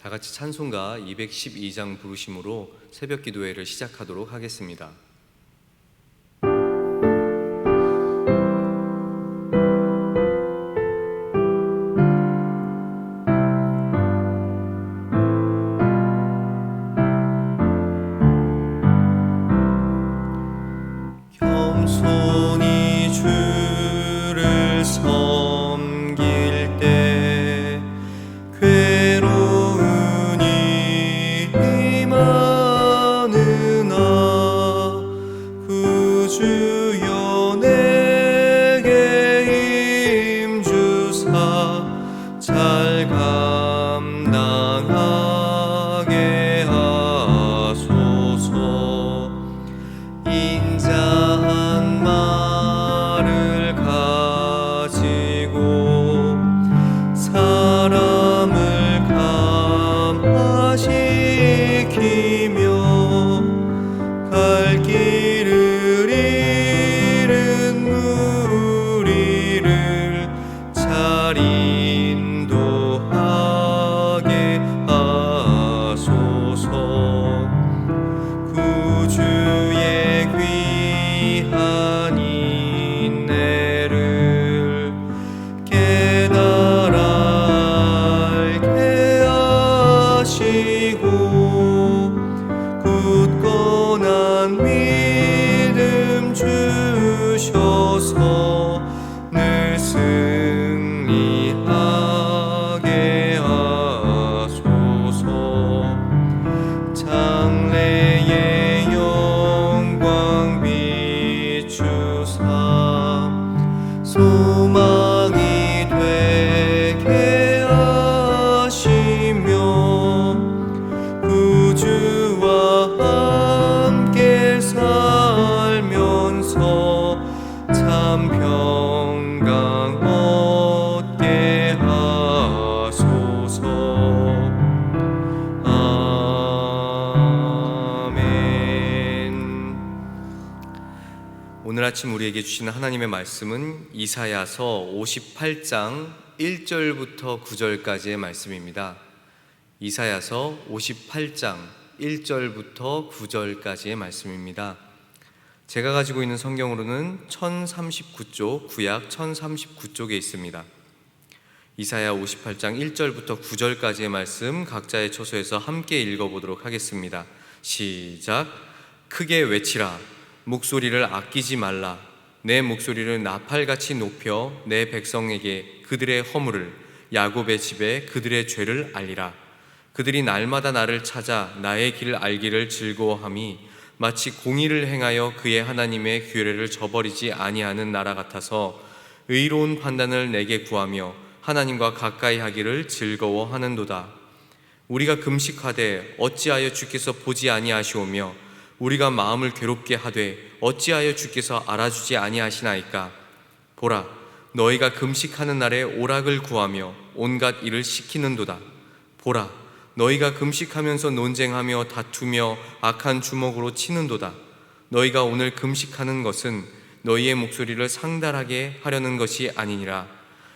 다 같이 찬송가 212장 부르심으로 새벽 기도회를 시작하도록 하겠습니다. 겸손히 주를 섬길 때 괴로우니 임하느나 구주여 내게 힘주사 잘 감당하게 하소서. 인자한 말을 가지고 사람을 감화시키며 갈 길을 잃은 무리를 잘 인도하게 하소서. 구주의 귀한 인내를 깨달아 알게 하시고 굳건한 믿음 주셔서 늘 승리하게 하소서. 장래의 영광 비추사 소망이 되게 하시며 구주와 함께 살면서 참 평강 얻게 하소서. 오늘 아침 우리에게 주시는 하나님의 말씀은 이사야서 58장 1절부터 9절까지의 말씀입니다. 이사야서 58장 1절부터 9절까지의 말씀입니다. 제가 가지고 있는 성경으로는 1039쪽, 구약 1039쪽에 있습니다. 이사야 58장 1절부터 9절까지의 말씀 각자의 처소에서 함께 읽어보도록 하겠습니다. 시작. 크게 외치라. 목소리를 아끼지 말라. 내 목소리를 나팔같이 높여 내 백성에게 그들의 허물을, 야곱의 집에 그들의 죄를 알리라. 그들이 날마다 나를 찾아 나의 길을 알기를 즐거워함이 마치 공의를 행하여 그의 하나님의 규례를 저버리지 아니하는 나라 같아서 의로운 판단을 내게 구하며 하나님과 가까이 하기를 즐거워하는도다. 우리가 금식하되 어찌하여 주께서 보지 아니하시오며 우리가 마음을 괴롭게 하되 어찌하여 주께서 알아주지 아니하시나이까. 보라, 너희가 금식하는 날에 오락을 구하며 온갖 일을 시키는도다. 보라, 너희가 금식하면서 논쟁하며 다투며 악한 주먹으로 치는도다. 너희가 오늘 금식하는 것은 너희의 목소리를 상달하게 하려는 것이 아니니라.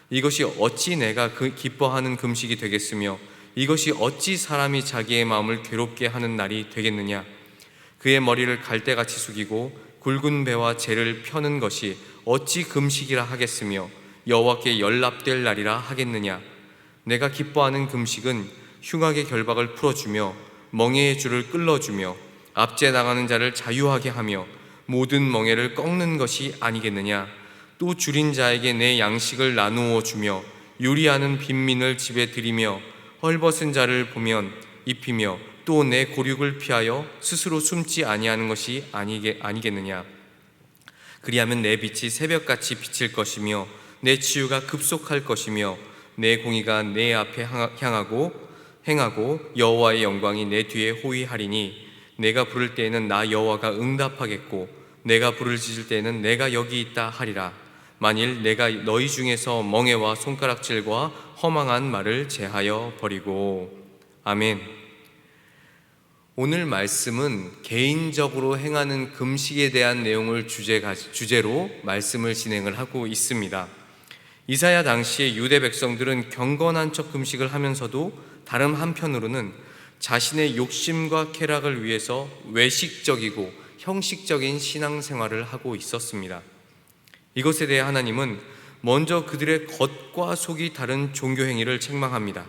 이것이 어찌 내가 기뻐하는 금식이 되겠으며 이것이 어찌 사람이 자기의 마음을 괴롭게 하는 날이 되겠느냐. 그의 머리를 갈대같이 숙이고 굵은 배와 재를 펴는 것이 어찌 금식이라 하겠으며 여호와께 연락될 날이라 하겠느냐. 내가 기뻐하는 금식은 흉악의 결박을 풀어주며 멍에의 줄을 끌어주며 압제 나가는 자를 자유하게 하며 모든 멍에를 꺾는 것이 아니겠느냐. 또 줄인 자에게 내 양식을 나누어 주며 유리하는 빈민을 집에 들이며 헐벗은 자를 보면 입히며 또 내 고륙을 피하여 스스로 숨지 아니하는 것이 아니겠느냐. 그리하면 내 빛이 새벽같이 비칠 것이며 내 치유가 급속할 것이며 내 공의가 내 앞에 행하고 여호와의 영광이 내 뒤에 호위하리니 내가 부를 때에는 나 여호와가 응답하겠고 내가 부르짖을 때에는 내가 여기 있다 하리라. 만일 내가 너희 중에서 멍에와 손가락질과 허망한 말을 제하여 버리고. 아멘. 오늘 말씀은 개인적으로 행하는 금식에 대한 내용을 주제로 말씀을 진행을 하고 있습니다. 이사야 당시의 유대 백성들은 경건한 척 금식을 하면서도 다른 한편으로는 자신의 욕심과 쾌락을 위해서 외식적이고 형식적인 신앙생활을 하고 있었습니다. 이것에 대해 하나님은 먼저 그들의 겉과 속이 다른 종교 행위를 책망합니다.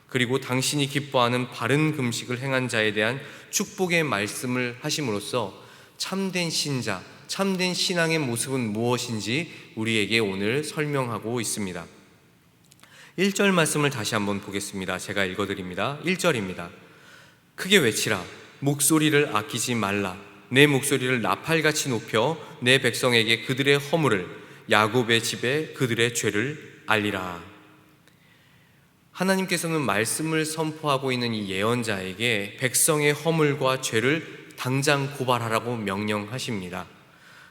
그리고 당신이 기뻐하는 바른 금식을 행한 자에 대한 축복의 말씀을 하심으로써 참된 신자, 참된 신앙의 모습은 무엇인지 우리에게 오늘 설명하고 있습니다. 1절 말씀을 다시 한번 보겠습니다. 제가 읽어드립니다. 1절입니다. 크게 외치라. 목소리를 아끼지 말라. 내 목소리를 나팔같이 높여 내 백성에게 그들의 허물을, 야곱의 집에 그들의 죄를 알리라. 하나님께서는 말씀을 선포하고 있는 이 예언자에게 백성의 허물과 죄를 당장 고발하라고 명령하십니다.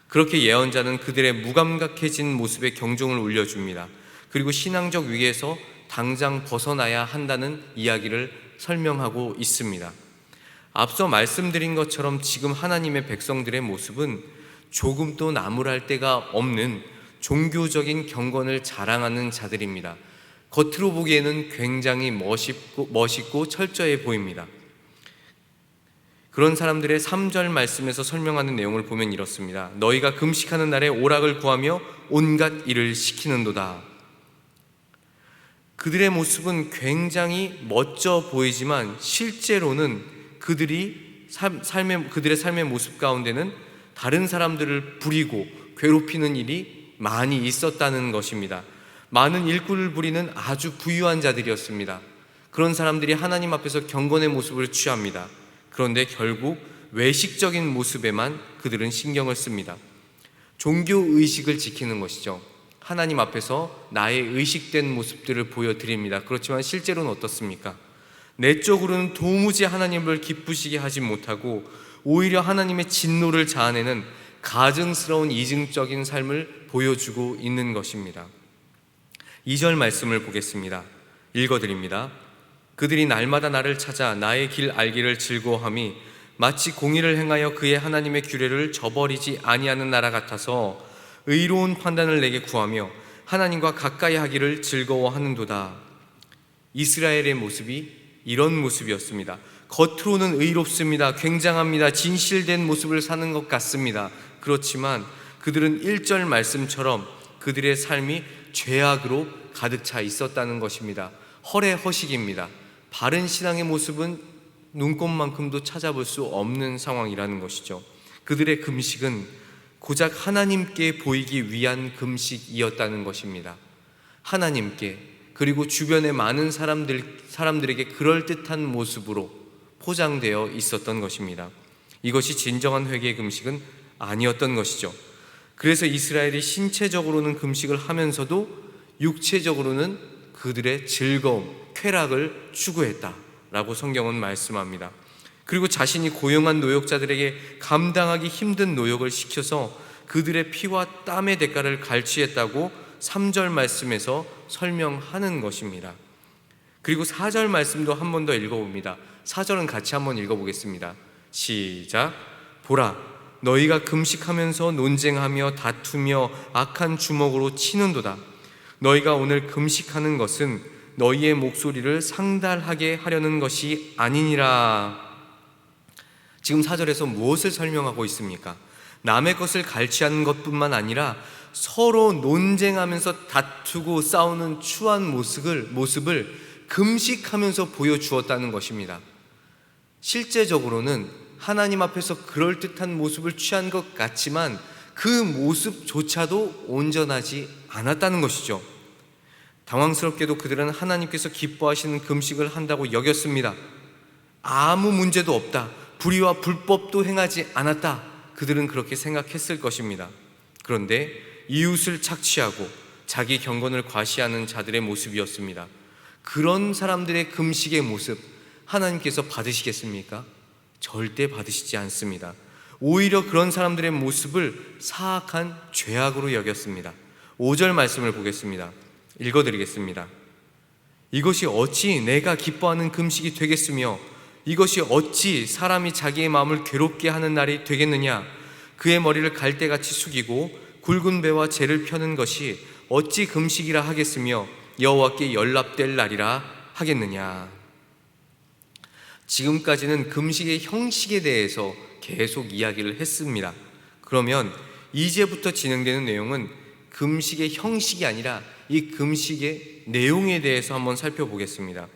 그렇게 예언자는 그들의 무감각해진 모습에 경종을 울려줍니다. 그리고 신앙적 위기에서 당장 벗어나야 한다는 이야기를 설명하고 있습니다. 앞서 말씀드린 것처럼 지금 하나님의 백성들의 모습은 조금도 나무랄 데가 없는 종교적인 경건을 자랑하는 자들입니다. 겉으로 보기에는 굉장히 멋있고 철저해 보입니다. 그런 사람들의 3절 말씀에서 설명하는 내용을 보면 이렇습니다. 너희가 금식하는 날에 오락을 구하며 온갖 일을 시키는도다. 그들의 모습은 굉장히 멋져 보이지만 실제로는 그들의 삶의 모습 가운데는 다른 사람들을 부리고 괴롭히는 일이 많이 있었다는 것입니다. 많은 일꾼을 부리는 아주 부유한 자들이었습니다. 그런 사람들이 하나님 앞에서 경건의 모습을 취합니다. 그런데 결국 외식적인 모습에만 그들은 신경을 씁니다. 종교의식을 지키는 것이죠. 하나님 앞에서 나의 의식된 모습들을 보여드립니다. 그렇지만 실제로는 어떻습니까? 내적으로는 도무지 하나님을 기쁘시게 하지 못하고 오히려 하나님의 진노를 자아내는 가증스러운 이중적인 삶을 보여주고 있는 것입니다. 2절 말씀을 보겠습니다. 읽어드립니다. 그들이 날마다 나를 찾아 나의 길 알기를 즐거워함이 마치 공의를 행하여 그의 하나님의 규례를 저버리지 아니하는 나라 같아서 의로운 판단을 내게 구하며 하나님과 가까이 하기를 즐거워하는도다. 이스라엘의 모습이 이런 모습이었습니다. 겉으로는 의롭습니다. 굉장합니다. 진실된 모습을 사는 것 같습니다. 그렇지만 그들은 1절 말씀처럼 그들의 삶이 죄악으로 가득 차 있었다는 것입니다. 허례허식입니다. 바른 신앙의 모습은 눈꼽만큼도 찾아볼 수 없는 상황이라는 것이죠. 그들의 금식은 고작 하나님께 보이기 위한 금식이었다는 것입니다. 하나님께, 그리고 주변의 많은 사람들에게 그럴듯한 모습으로 포장되어 있었던 것입니다. 이것이 진정한 회개의 금식은 아니었던 것이죠. 그래서 이스라엘이 신체적으로는 금식을 하면서도 육체적으로는 그들의 즐거움, 쾌락을 추구했다라고 성경은 말씀합니다. 그리고 자신이 고용한 노역자들에게 감당하기 힘든 노역을 시켜서 그들의 피와 땀의 대가를 갈취했다고 3절 말씀에서 설명하는 것입니다. 그리고 4절 말씀도 한 번 더 읽어봅니다. 4절은 같이 한번 읽어보겠습니다. 시작. 보라, 너희가 금식하면서 논쟁하며 다투며 악한 주먹으로 치는도다. 너희가 오늘 금식하는 것은 너희의 목소리를 상달하게 하려는 것이 아니니라. 지금 4절에서 무엇을 설명하고 있습니까? 남의 것을 갈취하는 것뿐만 아니라 서로 논쟁하면서 다투고 싸우는 추한 모습을 금식하면서 보여주었다는 것입니다. 실제적으로는 하나님 앞에서 그럴듯한 모습을 취한 것 같지만 그 모습조차도 온전하지 않았다는 것이죠. 당황스럽게도 그들은 하나님께서 기뻐하시는 금식을 한다고 여겼습니다. 아무 문제도 없다. 불의와 불법도 행하지 않았다. 그들은 그렇게 생각했을 것입니다. 그런데 이웃을 착취하고 자기 경건을 과시하는 자들의 모습이었습니다. 그런 사람들의 금식의 모습 하나님께서 받으시겠습니까? 절대 받으시지 않습니다. 오히려 그런 사람들의 모습을 사악한 죄악으로 여겼습니다. 5절 말씀을 보겠습니다. 읽어드리겠습니다. 이것이 어찌 내가 기뻐하는 금식이 되겠으며 이것이 어찌 사람이 자기의 마음을 괴롭게 하는 날이 되겠느냐. 그의 머리를 갈대같이 숙이고 굵은 배와 재를 펴는 것이 어찌 금식이라 하겠으며 여호와께 연락될 날이라 하겠느냐. 지금까지는 금식의 형식에 대해서 계속 이야기를 했습니다. 그러면 이제부터 진행되는 내용은 금식의 형식이 아니라 이 금식의 내용에 대해서 한번 살펴보겠습니다.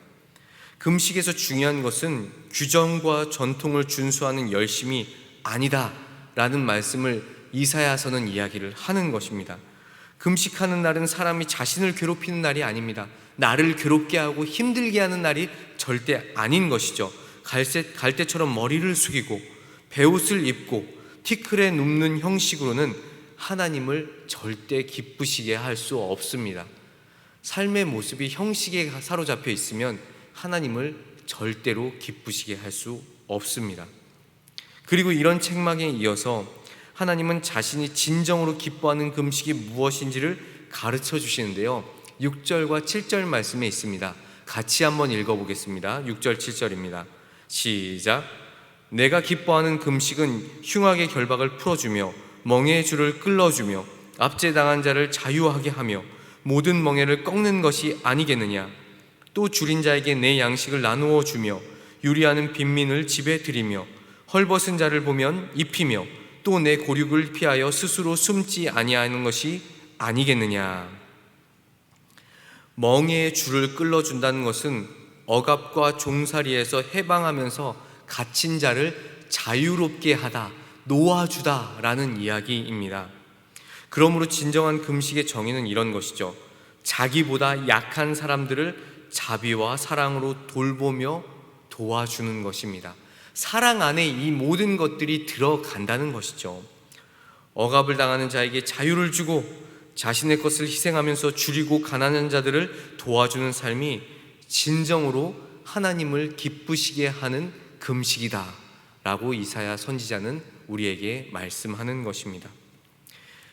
금식에서 중요한 것은 규정과 전통을 준수하는 열심이 아니다 라는 말씀을 이사야서는 이야기를 하는 것입니다. 금식하는 날은 사람이 자신을 괴롭히는 날이 아닙니다. 나를 괴롭게 하고 힘들게 하는 날이 절대 아닌 것이죠. 갈대처럼 머리를 숙이고 베옷을 입고 티끌에 눕는 형식으로는 하나님을 절대 기쁘시게 할 수 없습니다. 삶의 모습이 형식에 사로잡혀 있으면 하나님을 절대로 기쁘시게 할 수 없습니다. 그리고 이런 책망에 이어서 하나님은 자신이 진정으로 기뻐하는 금식이 무엇인지를 가르쳐 주시는데요, 6절과 7절 말씀에 있습니다. 같이 한번 읽어보겠습니다. 6절 7절입니다. 시작. 내가 기뻐하는 금식은 흉악의 결박을 풀어주며 멍에의 줄을 끌어주며 압제당한 자를 자유하게 하며 모든 멍에를 꺾는 것이 아니겠느냐. 또 줄인 자에게 내 양식을 나누어 주며 유리하는 빈민을 집에 들이며 헐벗은 자를 보면 입히며 또 내 고륙을 피하여 스스로 숨지 아니하는 것이 아니겠느냐. 멍에의 줄을 끌어준다는 것은 억압과 종살이에서 해방하면서 갇힌 자를 자유롭게 하다, 놓아주다 라는 이야기입니다. 그러므로 진정한 금식의 정의는 이런 것이죠. 자기보다 약한 사람들을 자비와 사랑으로 돌보며 도와주는 것입니다. 사랑 안에 이 모든 것들이 들어간다는 것이죠. 억압을 당하는 자에게 자유를 주고 자신의 것을 희생하면서 줄이고 가난한 자들을 도와주는 삶이 진정으로 하나님을 기쁘시게 하는 금식이다 라고 이사야 선지자는 우리에게 말씀하는 것입니다.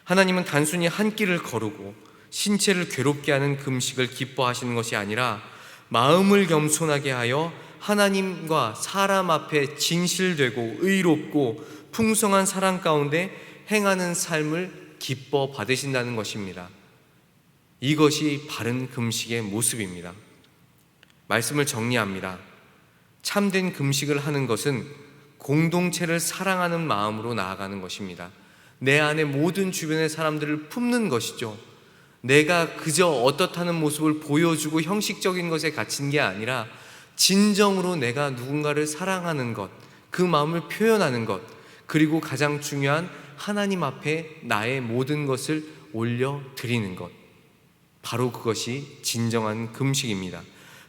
하나님은 단순히 한 끼를 거르고 신체를 괴롭게 하는 금식을 기뻐하시는 것이 아니라 마음을 겸손하게 하여 하나님과 사람 앞에 진실되고 의롭고 풍성한 사랑 가운데 행하는 삶을 기뻐 받으신다는 것입니다. 이것이 바른 금식의 모습입니다. 말씀을 정리합니다. 참된 금식을 하는 것은 공동체를 사랑하는 마음으로 나아가는 것입니다. 내 안에 모든 주변의 사람들을 품는 것이죠. 내가 그저 어떻다는 모습을 보여주고 형식적인 것에 갇힌 게 아니라 진정으로 내가 누군가를 사랑하는 것, 그 마음을 표현하는 것, 그리고 가장 중요한 하나님 앞에 나의 모든 것을 올려드리는 것, 바로 그것이 진정한 금식입니다.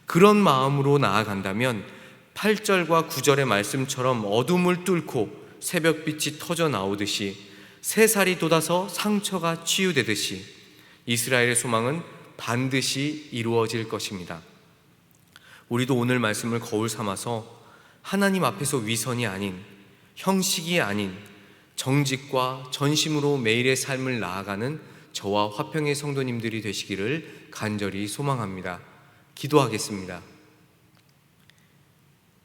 그런 마음으로 나아간다면 8절과 9절의 말씀처럼 어둠을 뚫고 새벽빛이 터져 나오듯이 새살이 돋아서 상처가 치유되듯이 이스라엘의 소망은 반드시 이루어질 것입니다. 우리도 오늘 말씀을 거울 삼아서 하나님 앞에서 위선이 아닌, 형식이 아닌 정직과 전심으로 매일의 삶을 나아가는 저와 화평의 성도님들이 되시기를 간절히 소망합니다. 기도하겠습니다.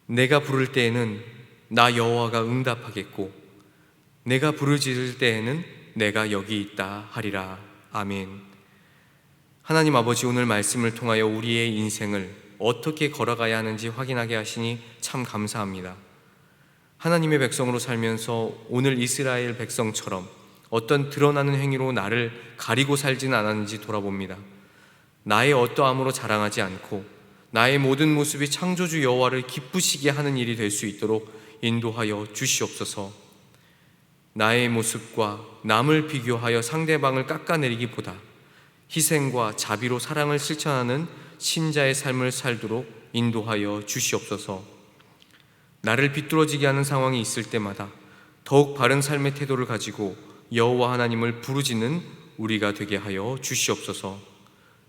내가 부를 때에는 나 여호와가 응답하겠고 내가 부르짖을 때에는 내가 여기 있다 하리라. 아멘. 하나님 아버지, 오늘 말씀을 통하여 우리의 인생을 어떻게 걸어가야 하는지 확인하게 하시니 참 감사합니다. 하나님의 백성으로 살면서 오늘 이스라엘 백성처럼 어떤 드러나는 행위로 나를 가리고 살지는 않았는지 돌아봅니다. 나의 어떠함으로 자랑하지 않고 나의 모든 모습이 창조주 여호와를 기쁘시게 하는 일이 될 수 있도록 인도하여 주시옵소서. 나의 모습과 남을 비교하여 상대방을 깎아내리기보다 희생과 자비로 사랑을 실천하는 신자의 삶을 살도록 인도하여 주시옵소서. 나를 비뚤어지게 하는 상황이 있을 때마다 더욱 바른 삶의 태도를 가지고 여호와 하나님을 부르짖는 우리가 되게 하여 주시옵소서.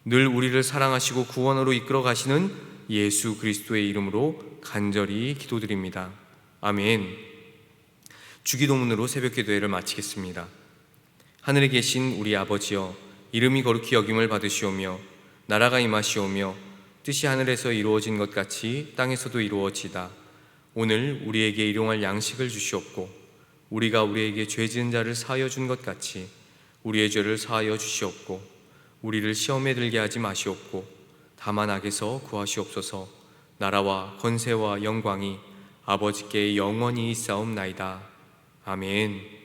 늘 우리를 사랑하시고 구원으로 이끌어 가시는 예수 그리스도의 이름으로 간절히 기도드립니다. 아멘. 주기도문으로 새벽기도회를 마치겠습니다. 하늘에 계신 우리 아버지여, 이름이 거룩히 여김을 받으시오며 나라가 임하시오며 뜻이 하늘에서 이루어진 것 같이 땅에서도 이루어지다. 오늘 우리에게 일용할 양식을 주시옵고 우리가 우리에게 죄 지은 자를 사하여 준 것 같이 우리의 죄를 사하여 주시옵고 우리를 시험에 들게 하지 마시옵고 다만 악에서 구하시옵소서. 나라와 권세와 영광이 아버지께 영원히 싸움나이다. 아멘.